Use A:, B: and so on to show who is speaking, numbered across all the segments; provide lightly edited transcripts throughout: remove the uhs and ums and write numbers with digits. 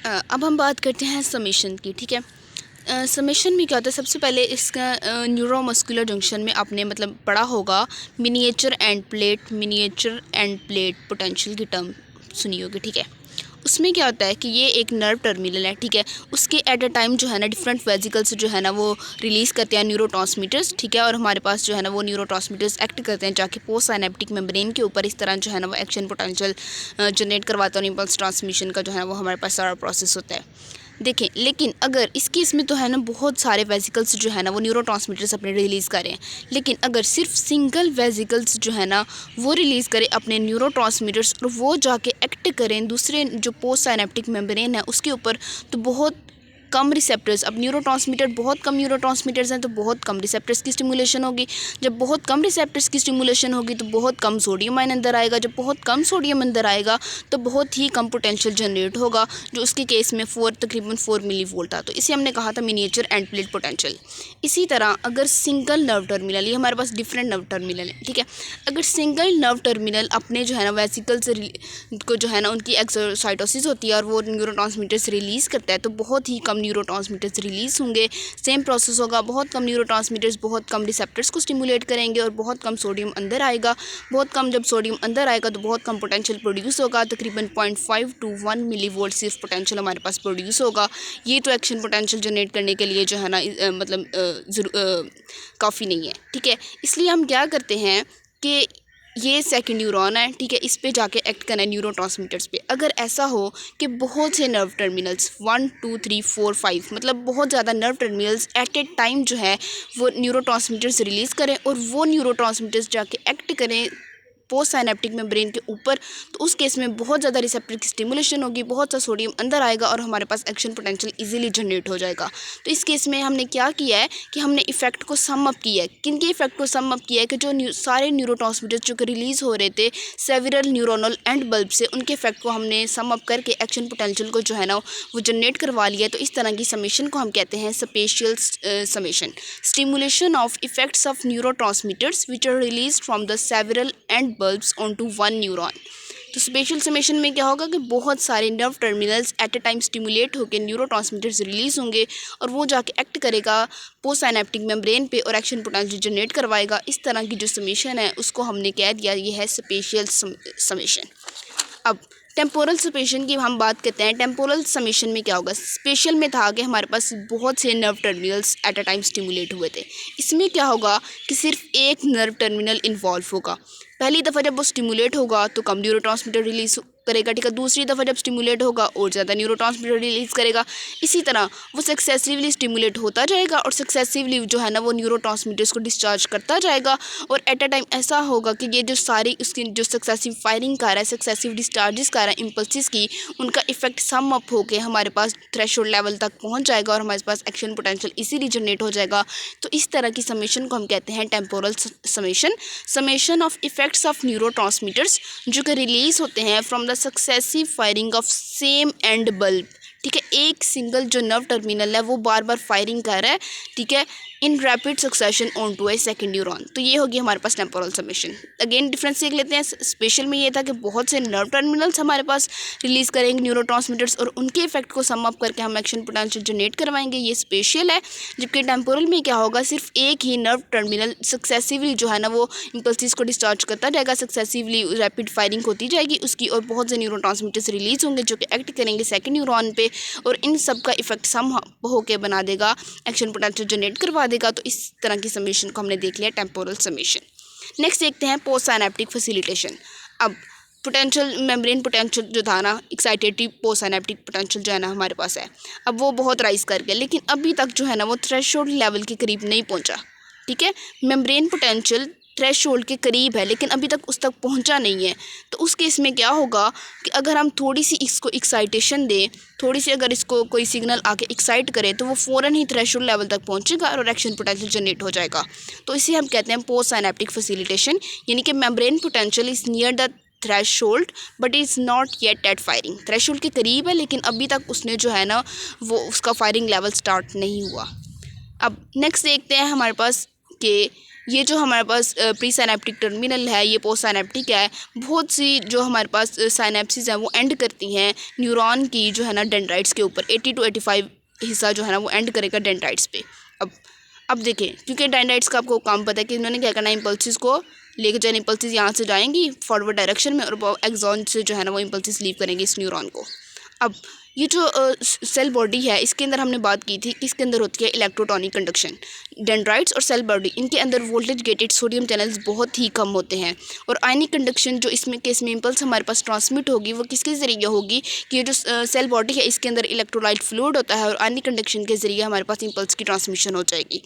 A: अब हम बात करते हैं समेशन की। ठीक है, समेशन में क्या होता है, सबसे पहले इसका न्यूरोमस्कुलर जंक्शन में आपने मतलब पढ़ा होगा मिनिएचर एंड प्लेट पोटेंशियल की टर्म सुनी होगी। ठीक है, उसमें क्या होता है कि ये एक नर्व टर्मिनल है। ठीक है, उसके एट अ टाइम जो है ना डिफरेंट वेजिकल्स जो है ना वो रिलीज़ करते हैं न्यूरोट्रांसमीटर्स। ठीक है, और हमारे पास जो है ना वो न्यूरोट्रांसमीटर्स एक्ट करते हैं जाके पोस्ट साइनेप्टिक मेम्ब्रेन के ऊपर, इस तरह जो है ना वो एक्शन पोटेंशियल जनरेट करवाता है। इम्पल्स ट्रांसमिशन का जो है वो हमारे पास सारा प्रोसेस होता है। देखें, लेकिन अगर इस केस में तो है ना बहुत सारे वेजिकल्स जो है ना वो न्यूरोट्रांसमीटर्स अपने रिलीज़ करें, लेकिन अगर सिर्फ सिंगल वेजिकल्स जो है ना वो रिलीज़ करें अपने न्यूरोट्रांसमीटर्स और वो जाके एक्ट करें दूसरे जो पोस्ट साइनेप्टिक मेम्ब्रेन है उसके ऊपर, तो बहुत कम रिसेप्टर्स, अब न्यूरोट्रांसमीटर बहुत कम न्यूरोट्रांसमीटर्स हैं तो बहुत कम रिसेप्टर्स की स्टिमुलेशन होगी। जब बहुत कम रिसेप्टर्स की स्टिमुलेशन होगी तो बहुत कम सोडियम आयन अंदर आएगा। जब बहुत कम सोडियम अंदर आएगा तो बहुत ही कम पोटेंशियल जनरेट होगा, जो उसके केस में तकरीबन 4 मिली वोल्ट था। तो इसे हमने कहा था मिनिएचर एंड प्लेट पोटेंशियल। इसी तरह अगर सिंगल नर्व टर्मिनल, ये हमारे पास डिफरेंट नर्व टर्मिनल है। ठीक है, अगर सिंगल नर्व टर्मिनल अपने जो है ना वेसिकल से को जो है ना उनकी एक्सोसाइटोसिस होती है और वो न्यूरोट्रांसमीटर्स रिलीज़ करता है, तो बहुत ही कम न्यूरोट्रांसमीटर्स रिलीज़ होंगे। सेम प्रोसेस होगा, बहुत कम न्यूरोट्रांसमीटर्स बहुत कम रिसेप्टर्स को स्टिमुलेट करेंगे और बहुत कम सोडियम अंदर आएगा। बहुत कम जब सोडियम अंदर आएगा तो बहुत कम पोटेंशियल प्रोड्यूस होगा, तकरीबन 0.5 to 1 मिली वोल्ट सिर्फ पोटेंशियल हमारे पास प्रोड्यूस होगा। ये तो एक्शन पोटेंशियल जनरेट करने के लिए जो है ना मतलब काफ़ी नहीं है। ठीक है, इसलिए हम क्या करते हैं कि ये सेकंड न्यूरॉन है। ठीक है, इस पे जाके एक्ट करना है न्यूरोट्रांसमीटर्स पे। अगर ऐसा हो कि बहुत से नर्व टर्मिनल्स 1 2 3 4 5 मतलब बहुत ज़्यादा nerve terminals at a time जो है वो न्यूरोट्रांसमीटर्स रिलीज़ करें और वो न्यूरोट्रांसमीटर्स जाके एक्ट करें पोस्ट साइनेप्टिक मेम्ब्रेन के ऊपर, तो उस केस में बहुत ज़्यादा रिसेप्टर की स्टिमुलेशन होगी, बहुत सा सोडियम अंदर आएगा और हमारे पास एक्शन पोटेंशियल इजीली जनरेट हो जाएगा। तो इस केस में हमने क्या किया है कि हमने इफेक्ट को सम अप किया है। किन के इफेक्ट को सम अप किया है कि जो सारे न्यूरोट्रांसमीटर्स जो कि रिलीज़ हो रहे थे सेवरल न्यूरोनल एंड बल्ब से, उनके इफेक्ट को हमने सम अप करके एक्शन पोटेंशियल को जो है ना वो जनरेट करवा लिया है। तो इस तरह की समेशन को हम कहते हैं spatial summation, stimulation of effects of neurotransmitters which are release from the several end bulbs onto one neuron. तो स्पेशल समेशन में क्या होगा कि बहुत सारे nerve terminals at a time stimulate होकर न्यूरोट्रांसमीटर्स रिलीज होंगे और वो जाके एक्ट करेगा पोस्ट साइनेप्टिक मेम्ब्रेन पे और एक्शन पोटेंशियल जनरेट करवाएगा। इस तरह की जो समेशन है उसको हमने कह दिया ये है स्पेशियल समेशन। अब टेम्पोरल समेशन की हम बात करते हैं। टेम्पोरल समेशन में क्या होगा, स्पेशल में था कि हमारे पास बहुत से nerve terminals at a time stimulate हुए थे। इसमें क्या होगा कि सिर्फ एक नर्व टर्मिनल इन्वॉल्व होगा। पहली दफ़ा जब वो स्टिमुलेट होगा तो कम न्यूरोट्रांसमीटर रिलीज करेगा। ठीक है, दूसरी दफ़ा जब स्टिमुलेट होगा और ज़्यादा न्यूरोट्रांसमीटर रिलीज़ करेगा। इसी तरह वो सक्सेसिवली स्टिमुलेट होता जाएगा और सक्सेसिवली जो है ना वो न्यूरोट्रांसमीटर्स को डिस्चार्ज करता जाएगा और एट अ टाइम ऐसा होगा कि ये जो सारी उसकी जो सक्सेसिव फायरिंग कर रहा है, सक्सेसिव डिस्चार्जेस कर रहा है इम्पल्सिस की, उनका इफेक्ट सम अप होकर हमारे पास थ्रेशोल्ड लेवल तक पहुँच जाएगा और हमारे पास एक्शन पोटेंशियल इजीली जनरेट हो जाएगा। तो इस तरह की समेशन को हम कहते हैं temporal summation, summation of effects of neurotransmitters जो कि रिलीज होते हैं from the successive firing of same and bulb. ठीक है, एक सिंगल जो नर्व टर्मिनल है वो बार बार फायरिंग कर रहा है। ठीक है, in rapid succession on to a second neuron. तो ये होगी हमारे पास टेम्पोरल समेशन। अगेन डिफरेंस देख लेते हैं। स्पेशल में ये था कि बहुत से नर्व टर्मिनल्स हमारे पास रिलीज करेंगे न्यूरोट्रांसमीटर्स और उनके इफेक्ट को सम अप करके हम एक्शन पोटेंशियल जनरेट करवाएंगे, ये स्पेशल है। जबकि टेम्पोरल में क्या होगा, सिर्फ एक ही नर्व टर्मिनल सक्सेसिवली जो है ना वो इम्पल्सिस को डिस्चार्ज करता जाएगा, सक्सेसिवली रैपिड फायरिंग होती जाएगी उसकी और बहुत से न्यूरोट्रांसमीटर्स रिलीज होंगे जो कि एक्ट करेंगे सेकेंड न्यूरॉन पे और इन सब का इफेक्ट सम होके बना देगा, एक्शन पोटेंशियल जनरेट करवा देगा। तो इस तरह की समेशन को हमने देख लिया टेम्पोरल समेशन। नेक्स्ट देखते हैं पोस्ट साइनेप्टिक फैसिलिटेशन। अब पोटेंशियल मेम्ब्रेन पोटेंशियल जो था ना, एक्साइटेटिव पोस्ट साइनेप्टिक पोटेंशियल जो है ना हमारे पास है, अब वो बहुत राइज कर गया, लेकिन अभी तक जो है ना वो थ्रेशोल्ड लेवल के करीब नहीं पहुंचा। ठीक है, मेम्ब्रेन पोटेंशियल थ्रेशोल्ड के करीब है लेकिन अभी तक उस तक पहुंचा नहीं है। तो उस केस में क्या होगा कि अगर हम थोड़ी सी इसको एक्साइटेशन दें, थोड़ी सी अगर इसको कोई सिग्नल आके एक्साइट करे तो वो फ़ौरन ही थ्रेशोल्ड लेवल तक पहुंचेगा और एक्शन पोटेंशियल जनरेट हो जाएगा। तो इसे हम कहते हैं पोस्ट साइनेप्टिक फैसिलिटेशन, यानी कि membrane potential is near the threshold but is not yet eight firing. Threshold के करीब है लेकिन अभी तक उसने जो है ना वो उसका फायरिंग लेवल स्टार्ट नहीं हुआ। अब नेक्स्ट देखते हैं हमारे पास कि ये जो हमारे पास प्री साइनेप्टिक टर्मिनल है, ये पोस्ट साइनेप्टिक है, बहुत सी जो हमारे पास साइनेप्सिस हैं वो एंड करती हैं न्यूरॉन की जो है ना डेंड्राइट्स के ऊपर। 80 to 85 हिस्सा जो है ना वो एंड करेगा डेंड्राइट्स पे। अब देखें, क्योंकि डेंड्राइट्स का आपको काम पता है कि इन्होंने क्या करना है, इम्पल्सिस को लेके जाने, इम्पल्सिस यहाँ से जाएंगी फॉरवर्ड डायरेक्शन में और एक्सॉन से जो है ना वो इम्पल्सिस लीव करेंगे इस न्यूरॉन को। अब ये जो सेल बॉडी है, इसके अंदर हमने बात की थी कि इसके अंदर होती है इलेक्ट्रोटॉनिक कंडक्शन। डेंड्राइट्स और सेल बॉडी, इनके अंदर वोल्टेज गेटेड सोडियम चैनल्स बहुत ही कम होते हैं। और आयनिक कंडक्शन जो इसमें केस में इम्पल्स हमारे पास ट्रांसमिट होगी वो किसके ज़रिए होगी कि ये जो सेल बॉडी है इसके अंदर इलेक्ट्रोलाइट फ्लूइड होता है और आयनिक कंडक्शन के ज़रिए हमारे पास इम्पल्स की ट्रांसमिशन हो जाएगी।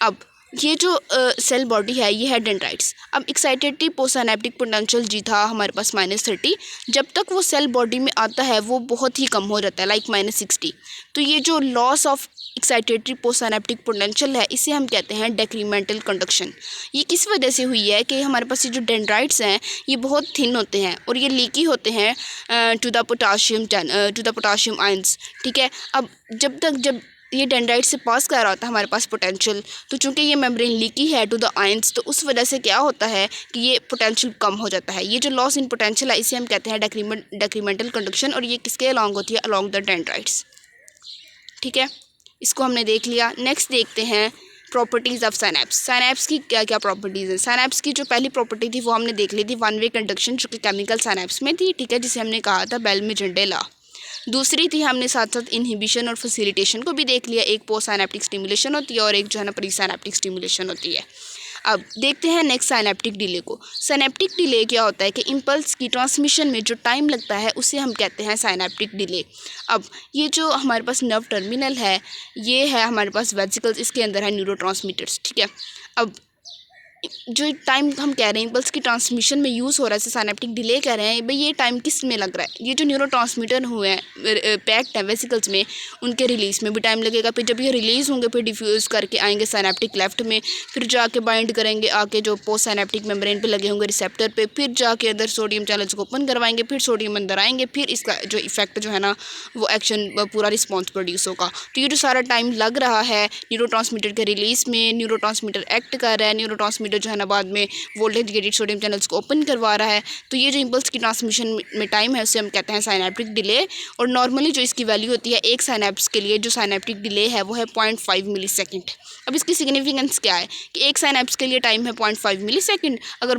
A: अब ये जो सेल बॉडी है ये है डेंड्राइट्स। अब एक्साइटेटिव पोस्टसिनेप्टिक पोटेंशियल जी था हमारे पास -30, जब तक वो सेल बॉडी में आता है वो बहुत ही कम हो जाता है, लाइक -60। तो ये जो लॉस ऑफ एक्साइटेटिव पोस्टसिनेप्टिक पोटेंशियल है इसे हम कहते हैं डेक्रीमेंटल कंडक्शन। ये किस वजह से हुई है कि हमारे पास ये जो डेंड्राइट्स हैं ये बहुत थिन होते हैं और ये लीकी होते हैं टू द पोटाशियम आयंस, ठीक है। अब जब ये डेंड्राइट से पास कर रहा होता है हमारे पास पोटेंशियल, तो चूंकि ये मेम्ब्रेन लीकी है टू द आयंस, तो उस वजह से क्या होता है कि ये पोटेंशियल कम हो जाता है। ये जो लॉस इन पोटेंशियल है इसे हम कहते हैं डेक्रीमेंटल कंडक्शन, और ये किसके अलॉन्ग होती है, अलॉन्ग द डेंड्राइट्स, ठीक है। इसको हमने देख लिया। नेक्स्ट देखते हैं प्रॉपर्टीज़ ऑफ साइनेप्स। साइनेप्स की क्या क्या प्रॉपर्टीज़ हैं। साइनेप्स की जो पहली प्रॉपर्टी थी वो हमने देख ली थी, वन वे कंडक्शन, जो कि केमिकल साइनेप्स में थी, ठीक है, जिसे हमने कहा था बेल-मेजेंडे लॉ। दूसरी थी, हमने साथ साथ इनहिबिशन और फैसिलिटेशन को भी देख लिया। एक पोस्ट साइनेप्टिक स्टिमुलेशन होती है और एक जो है ना प्री साइनेप्टिक स्टिमुलेशन होती है। अब देखते हैं नेक्स्ट साइनेप्टिक डिले को। साइनेप्टिक डिले क्या होता है कि इम्पल्स की ट्रांसमिशन में जो टाइम लगता है उसे हम कहते हैं साइनेप्टिक डिले। अब ये जो हमारे पास नर्व टर्मिनल है ये है हमारे पास वेसिकल्स, इसके अंदर है न्यूरोट्रांसमीटर्स, ठीक है। अब जो टाइम हम कह रहे हैं इम्पल्स की ट्रांसमिशन में यूज़ हो रहा है, साइनेप्टिक डिले कह रहे हैं भाई, ये टाइम किस में लग रहा है, ये जो न्यूरोट्रांसमीटर हुए हैं पैक्ड है वेसिकल्स में, उनके रिलीज़ में भी टाइम लगेगा। फिर जब ये रिलीज़ होंगे फिर डिफ्यूज़ करके आएंगे साइनेप्टिक लेफ्ट में, फिर जाके बाइंड करेंगे आके जो पोस्ट साइनेप्टिक मेम्ब्रेन पे लगे होंगे रिसेप्टर पे, फिर जाके अंदर सोडियम चैनल्स को ओपन करवाएंगे, फिर सोडियम अंदर आएंगे, फिर इसका जो इफेक्ट जो है ना वो एक्शन पूरा रिस्पॉन्स प्रोड्यूस होगा। तो ये जो सारा टाइम लग रहा है न्यूरोट्रांसमीटर के रिलीज़ में, न्यूरोट्रांसमीटर एक्ट कर रहा है, न्यूरोट्रांसमीटर जो है ना बाद में वोल्टेज गेटेड सोडियम चैनल्स को ओपन करवा रहा है, तो ये जो इम्पल्स की ट्रांसमिशन में टाइम है उसे हम कहते हैं साइनेप्टिक डिले। और नॉर्मली जो इसकी वैल्यू होती है एक साइनेप्स के लिए जो साइनेप्टिक डिले है वो है 0.5 मिलीसेकंड। अब इसकी सिग्निफिकेंस क्या है कि एक साइनेप्स के लिए टाइम है 0.5 मिलीसेकंड। अगर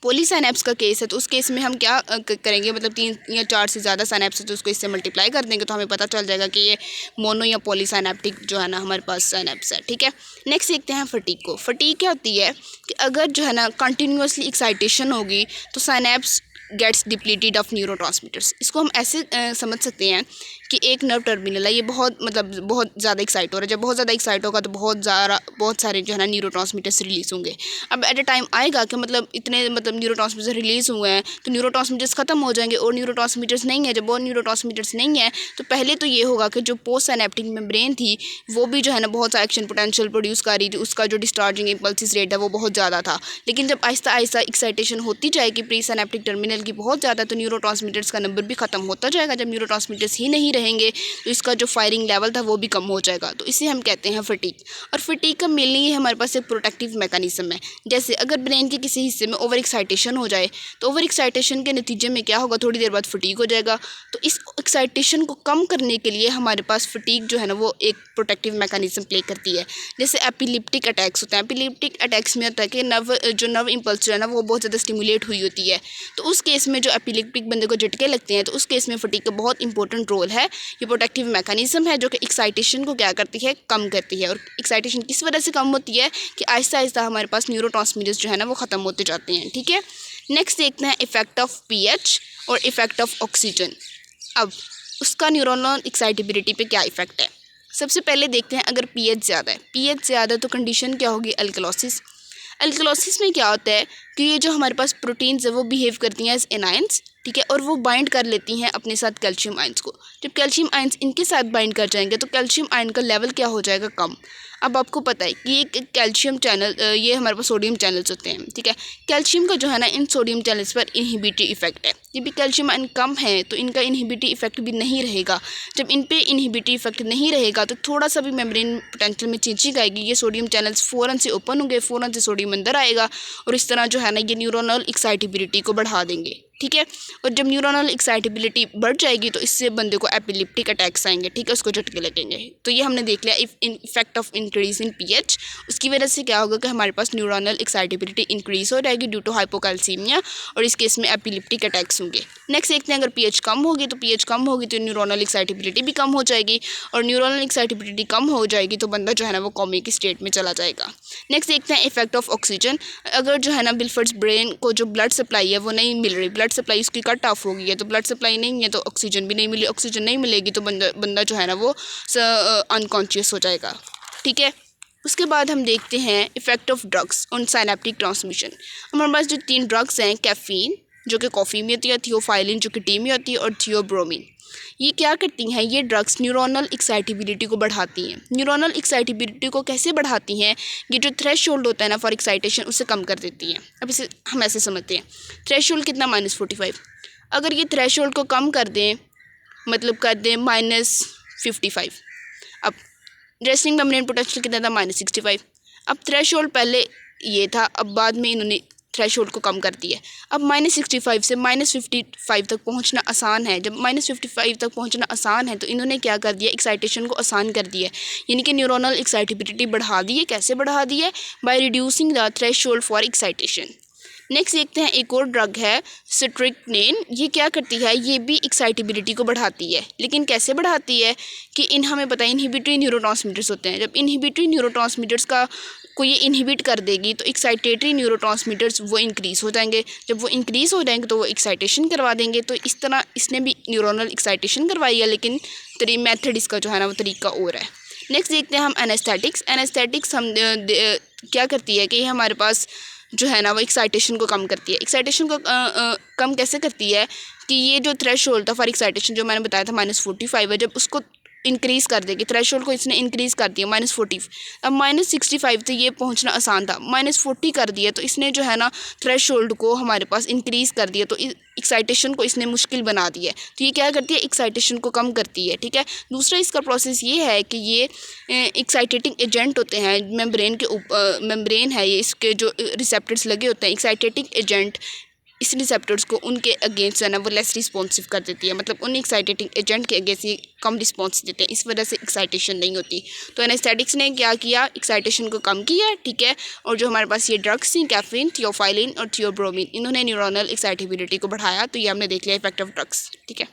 A: पॉलीसाइनेप्स का केस है तो उस केस में हम क्या करेंगे, मतलब 3 या 4 से ज़्यादा साइनेप्स है तो उसको इससे मल्टीप्लाई कर देंगे तो हमें पता चल जाएगा कि ये मोनो या पॉलीसाइनेप्टिक जो है ना हमारे पास साइनेप्स है, ठीक है। नेक्स्ट देखते हैं फटीग को। फटीग क्या होती है कि अगर जो है ना कंटिन्यूसली एक्साइटेशन होगी तो synapse gets depleted of neurotransmitters. इसको हम ऐसे समझ सकते हैं कि एक नर्व टर्मिनल है, ये बहुत ज़्यादा एक्साइट हो रहा है। जब बहुत ज़्यादा एक्साइट होगा तो बहुत सारे जो है ना न्यूरोट्रांसमीटर्स रिलीज़ होंगे। अब एट अ टाइम आएगा कि इतने न्यूरोट्रांसमीटर्स रिलीज़ हुए हैं तो न्यूरोट्रांसमीटर्स ख़त्म हो जाएंगे और न्यूरोट्रांसमीटर्स नहीं है। जब वो न्यूरोट्रांसमीटर्स नहीं है तो पहले तो ये होगा कि जो पोस्ट साइनेप्टिक मेम्ब्रेन थी वो भी जो है ना बहुत सा एक्शन पोटेंशियल प्रोड्यूस कर रही थी, उसका जो डिस्चार्जिंग इम्पल्सिस रेट है वो बहुत ज़्यादा था। लेकिन जब आहिस्ता आहिस्ता एक्साइटेशन होती जाएगी प्री साइनेप्टिक टर्मिनल की बहुत ज़्यादा, तो न्यूरोट्रांसमीटर्स का नंबर भी ख़त्म होता जाएगा। जब न्यूरोट्रांसमीटर्स ही नहीं रहेंगे तो इसका जो फायरिंग लेवल था वो भी कम हो जाएगा, तो इसे हम कहते हैं फटीग। और फटीग का मेनली हमारे पास एक प्रोटेक्टिव मैकेनिज्म है। जैसे अगर ब्रेन के किसी हिस्से में ओवर एक्साइटेशन हो जाए तो ओवर एक्साइटेशन के नतीजे में क्या होगा, थोड़ी देर बाद फटीग हो जाएगा। तो इस एक्साइटेशन को कम करने के लिए हमारे पास फटीग जो है ना वो एक प्रोटेक्टिव मैकेनिज्म प्ले करती है। जैसे एपिलिप्टिक अटैक्स होते हैं, एपिलिप्टिक अटैक्स में होता है कि नर्व इम्पल्स जो है ना वो बहुत ज़्यादा स्टिमुलेट हुई होती है, तो उस केस में जो एपिलिप्टिक बंदे को झटके लगते हैं तो उस केस में फटीग का बहुत इंपॉर्टेंट रोल है। ये प्रोटेक्टिव मैकेनिज्म है जो कि एक्साइटेशन को क्या करती है, कम करती है। और एक्साइटेशन किस वजह से कम होती है कि आहिस्ता आहिस्ता हमारे पास न्यूरोट्रांसमीटर्स जो है ना वो ख़त्म होते जाते हैं, ठीक है। नेक्स्ट देखते हैं इफेक्ट ऑफ पीएच और इफेक्ट ऑफ ऑक्सीजन। अब उसका न्यूरोनल एक्साइटेबिलिटी पे क्या इफेक्ट है। सबसे पहले देखते हैं अगर पीएच ज़्यादा है, पीएच ज़्यादा तो कंडीशन क्या होगी, अल्कलोसिस। अल्कलोसिस में क्या होता है कि ये जो हमारे पास प्रोटीन्स है वो बिहेव करती हैं एज एनायंस, ठीक है, और वो बाइंड कर लेती हैं अपने साथ कैल्शियम आयंस को। जब कैल्शियम आयंस इनके साथ बाइंड कर जाएंगे तो कैल्शियम आयन का लेवल क्या हो जाएगा, कम। अब आपको पता है कि ये कैल्शियम चैनल, ये हमारे पास सोडियम चैनल्स होते हैं, ठीक है। कैल्शियम का जो है ना इन सोडियम चैनल्स पर इनहिबिटरी इफेक्ट है, ये भी कैल्शियम आयन कम है तो इनका इनहिबिटरी इफेक्ट भी नहीं रहेगा। जब इन पे इनहिबिटरी इफेक्ट नहीं रहेगा तो थोड़ा सा भी मेम्ब्रेन पोटेंशियल में चेंजिंग आएगी, ये सोडियम चैनल्स फ़ौरन से ओपन होंगे, फ़ौरन से सोडियम अंदर आएगा और इस तरह जो है ना ये न्यूरोनल एक्साइटेबिलिटी को बढ़ा देंगे, ठीक है। और जब न्यूरोनल एक्साइटेबिलिटी बढ़ जाएगी तो इससे बंदे को एपिलेप्टिक अटैक्स आएंगे, ठीक है, उसको झटके लगेंगे। तो ये हमने देख लिया effect of increase in pH. उसकी वजह से क्या होगा कि हमारे पास न्यूरोनल एक्साइटेबिलिटी इंक्रीज हो जाएगी ड्यू टू हाइपोकैल्सीमिया और इस केस में एपिलेप्टिक अटैक्स होंगे। नेक्स्ट देखते हैं, अगर पीएच कम होगी तो पीएच कम होगी तो न्यूरोनल एक्साइटेबिलिटी भी कम हो जाएगी और न्यूरोनल एक्साइटेबिलिटी कम हो जाएगी तो बंदा जो है ना वो कोमा की स्टेट में चला जाएगा। नेक्स्ट देखते हैं इफेक्ट ऑफ ऑक्सीजन। अगर जो है ना बिलफर्ड्स ब्रेन को जो ब्लड सप्लाई है वो नहीं मिल रही, ब्लड सप्लाई उसकी कट ऑफ हो गई है, तो ब्लड सप्लाई नहीं है तो ऑक्सीजन भी नहीं मिली, ऑक्सीजन नहीं मिलेगी तो बंदा जो है ना वो अनकॉन्शियस हो जाएगा, ठीक है। उसके बाद हम देखते हैं effect of drugs on synaptic transmission. हमारे पास जो 3 ड्रग्स हैं, कैफीन जो कि कॉफ़ी में होती है, थियोफाइलिन जो कि टी में होती है और थियोब्रोमिन, ये क्या करती हैं, ये ड्रग्स न्यूरोनल एक्साइटेबिलिटी को बढ़ाती हैं। न्यूरोनल एक्साइटेबिलिटी को कैसे बढ़ाती हैं, ये जो थ्रेशोल्ड होता है ना फॉर एक्साइटेशन उसे कम कर देती हैं। अब इसे हम ऐसे समझते हैं, थ्रेशोल्ड कितना -45, अगर ये थ्रेशोल्ड को कम कर दें, मतलब कर दें -55, अब रेस्टिंग मेम्ब्रेन पोटेंशियल कितना था -65। अब थ्रेशोल्ड पहले ये था, अब बाद में इन्होंने थ्रेशोल्ड को कम कर दिया। अब -65 से -55 तक पहुंचना आसान है। जब -55 तक पहुंचना आसान है तो इन्होंने क्या कर दिया, एक्साइटेशन को आसान कर दिया, यानी कि न्यूरोनल एक्साइटेबिलिटी बढ़ा दी है। कैसे बढ़ा दी है, by reducing the threshold for excitation. Next देखते हैं, एक और ड्रग है स्ट्रिक्निन। ये क्या करती है, ये भी एक्साइटेबिलिटी को बढ़ाती है, लेकिन कैसे बढ़ाती है कि हमें पता है इनहिबिटरी न्यूरोट्रांसमीटर्स होते हैं। जब इनहिबिटरी न्यूरोट्रांसमीटर्स को ये इनहिबिट कर देगी तो एक्साइटेटरी न्यूरोट्रांसमीटर्स वो इंक्रीज़ हो जाएंगे। जब वो इंक्रीज़ हो जाएंगे तो वो एक्साइटेशन करवा देंगे। तो इस तरह इसने भी न्यूरोनल एक्साइटेशन करवाई है, लेकिन मेथड इसका जो है ना वो तरीका और है। नेक्स्ट देखते हैं हम एनेस्थेटिक्स। एनेस्थेटिक्स हम क्या करती है कि हमारे पास जो है ना वो एक्साइटेशन को कम करती है। एक्साइटेशन को कम कैसे करती है कि ये जो थ्रेशोल्ड था फॉर एक्साइटेशन जो मैंने बताया था -45 है, जब उसको इंक्रीज़ कर देगी, थ्रेशोल्ड को इसने इंक्रीज़ कर दिया -40, अब -65 तो ये पहुंचना आसान था, -40 कर दिया तो इसने जो है ना थ्रेशोल्ड को हमारे पास इंक्रीज़ कर दिया, तो एक्साइटेशन को इसने मुश्किल बना दिया है। तो ये क्या करती है, एक्साइटेशन को कम करती है, ठीक है। दूसरा इसका प्रोसेस ये है कि ये एक्साइटेटिंग एजेंट होते हैं, मेम्ब्रेन है ये, इसके जो रिसेप्टर्स लगे होते हैं, एक्साइटेटिंग एजेंट इस रिसेप्टर्स को उनके अगेंस्ट है ना वो लेस रिस्पॉन्सिव कर देती है, मतलब उन एक्साइटेटिंग एजेंट के अगेंस्ट ये कम रिस्पॉन्स देते हैं, इस वजह से एक्साइटेशन नहीं होती। तो एनेस्थेटिक्स ने क्या किया, एक्साइटेशन को कम किया, ठीक है। और जो हमारे पास ये ड्रग्स थी, कैफीन, थियोफाइलिन और थियोब्रोमिन, इन्होंने न्यूरोनल एक्साइटेबिलिटी को बढ़ाया। तो ये हमने देख लिया इफेक्ट ऑफ ड्रग्स, ठीक है।